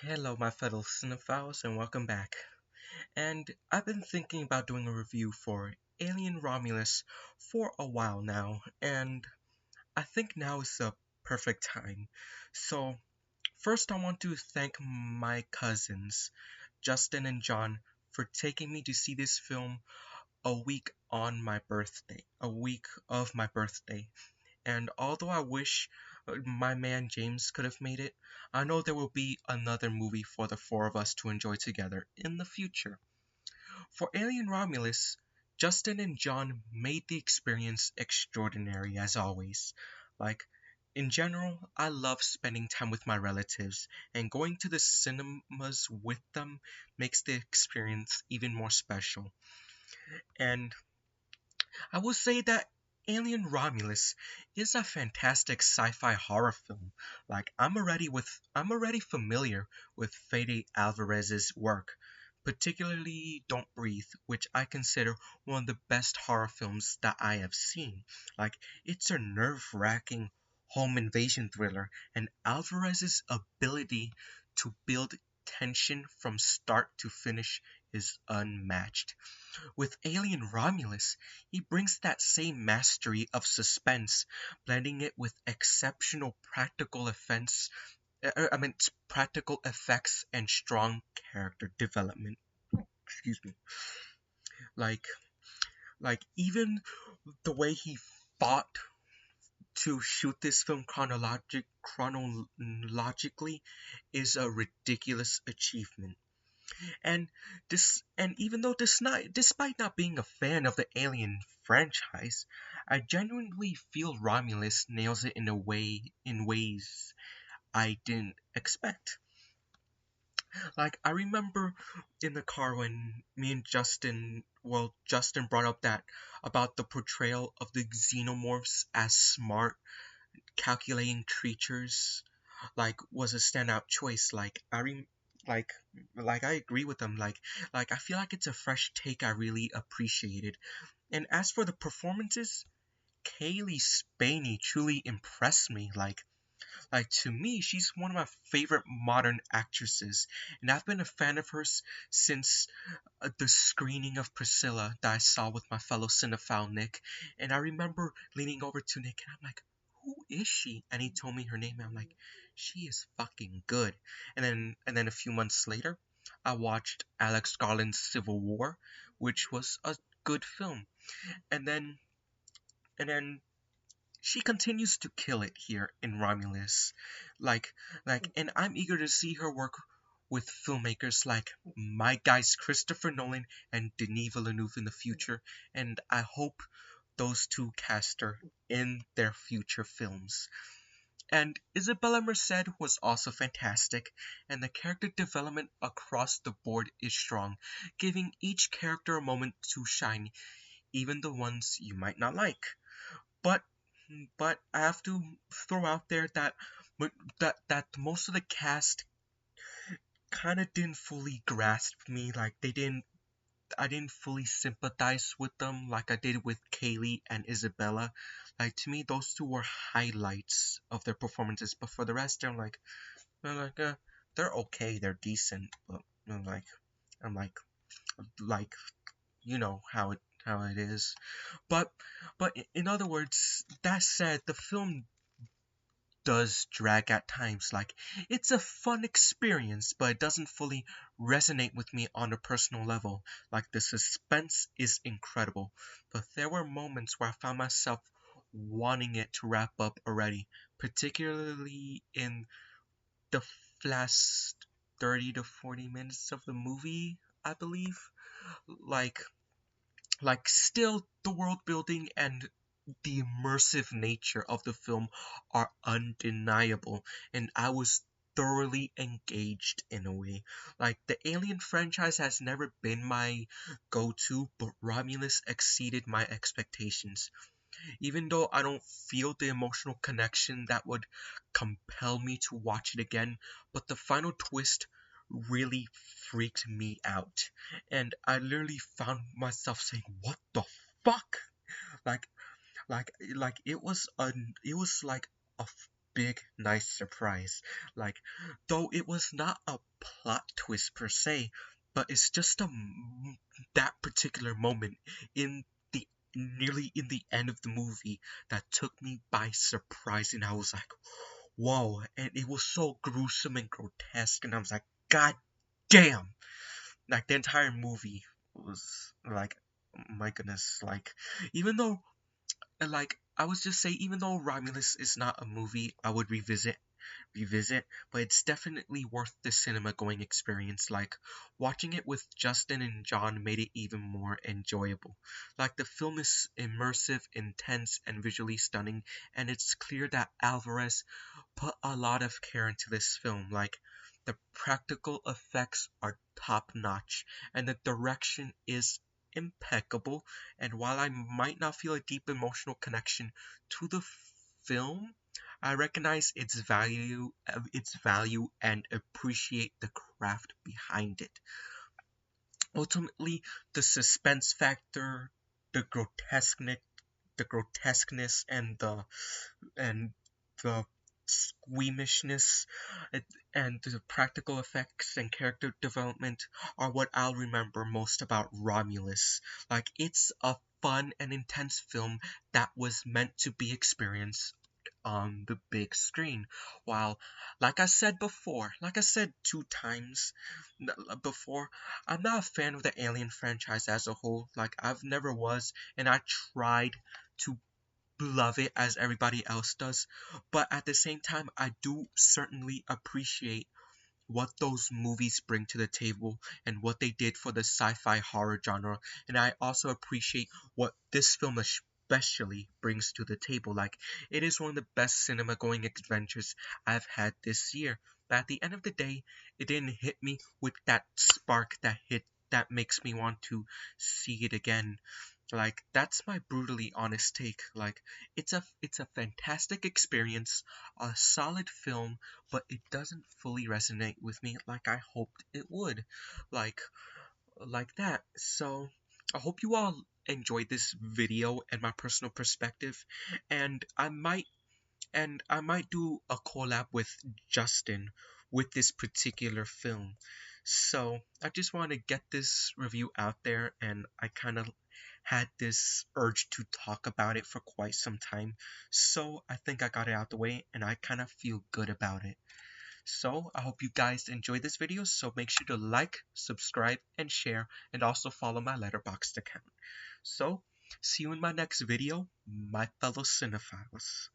Hello, my fellow cinephiles, and welcome back. And I've been thinking about doing a review for Alien Romulus for a while now, and I think now is the perfect time. So, first, I want to thank my cousins, Justin and John, for taking me to see this film a week on my birthday, a week of my birthday. And although I wish my man James could have made it, I know there will be another movie for the four of us to enjoy together in the future. For Alien Romulus, Justin and John made the experience extraordinary as always. Like, in general, I love spending time with my relatives, and going to the cinemas with them makes the experience even more special. And I will say that Alien Romulus is a fantastic sci-fi horror film. I'm already familiar with Fede Alvarez's work, particularly Don't Breathe, which I consider one of the best horror films that I have seen. Like, it's a nerve-wracking home invasion thriller, and Alvarez's ability to build tension from start to finish is unmatched. With Alien Romulus, he brings that same mastery of suspense, blending it with exceptional practical effects and strong character development. Excuse me. Like, like even the way he fought to shoot this film chronologically is a ridiculous achievement. And even though despite not being a fan of the Alien franchise, I genuinely feel Romulus nails it in ways I didn't expect. Like, I remember in the car when me and Justin brought up that about the portrayal of the xenomorphs as smart, calculating creatures, like, was a standout choice. Like I agree with them. Like I feel like it's a fresh take I really appreciated. And as for the performances, Kaylee Spaney truly impressed me. Like, to me, she's one of my favorite modern actresses, and I've been a fan of hers since the screening of Priscilla that I saw with my fellow cinephile Nick. And I remember leaning over to Nick and I'm like, "Who is she?" And he told me her name, and I'm like, "She is fucking good." And then a few months later, I watched Alex Garland's Civil War, which was a good film. And then she continues to kill it here in Romulus. Like and I'm eager to see her work with filmmakers like my guys Christopher Nolan and Denis Villeneuve in the future, and I hope those two cast her in their future films. And Isabella Merced was also fantastic, and the character development across the board is strong, giving each character a moment to shine, even the ones you might not like. But but I have to throw out there that most of the cast kind of didn't fully grasp me. Like, I didn't fully sympathize with them like I did with Kaylee and Isabella. Like, to me, those two were highlights of their performances. But for the rest, they're like, they're okay, they're decent. But I'm like, you know how it is. But in other words, that said, the film does drag at times. Like, it's a fun experience, but it doesn't fully resonate with me on a personal level. Like, the suspense is incredible, but there were moments where I found myself wanting it to wrap up already, particularly in the last 30 to 40 minutes of the movie, I believe. Like, still, the world building and the immersive nature of the film are undeniable, and I was thoroughly engaged in a way. Like, the Alien franchise has never been my go-to, but Romulus exceeded my expectations. Even though I don't feel the emotional connection that would compel me to watch it again, but the final twist really freaked me out. And I literally found myself saying, "What the fuck?" Like, it was like big, nice surprise. Like, though it was not a plot twist per se, but it's just that particular moment in the nearly in the end of the movie that took me by surprise, and I was like, whoa, and it was so gruesome and grotesque, and I was like, God damn! Like the entire movie was like, my goodness, like even though like I was just say even though Romulus is not a movie I would revisit, but it's definitely worth the cinema going experience. Like watching it with Justin and John made it even more enjoyable. Like the film is immersive, intense, and visually stunning, and it's clear that Alvarez put a lot of care into this film. Like the practical effects are top notch, and the direction is impeccable. And while I might not feel a deep emotional connection to the film, I recognize its value and appreciate the craft behind it. Ultimately, the suspense factor, the grotesqueness, and and the squeamishness and the practical effects and character development are what I'll remember most about Romulus. Like it's a fun and intense film that was meant to be experienced on the big screen. While, like I said 2 times before, I'm not a fan of the Alien franchise as a whole. Like, I've never was, and I tried to love it as everybody else does. But at the same time, I do certainly appreciate what those movies bring to the table and what they did for the sci-fi horror genre, and I also appreciate what this film especially brings to the table. Like it is one of the best cinema going adventures I've had this year. But at the end of the day, it didn't hit me with that spark that makes me want to see it again. Like that's my brutally honest take. Like it's a fantastic experience, a solid film, but it doesn't fully resonate with me like I hoped it would. Like like that. So I hope you all enjoyed this video and my personal perspective, and I might do a collab with Justin with this particular film. So I just want to get this review out there, and I kind of had this urge to talk about it for quite some time. So I think I got it out the way, and I kind of feel good about it. So I hope you guys enjoyed this video. So make sure to like, subscribe, and share, and also follow my Letterboxd account. So see you in my next video, my fellow cinephiles.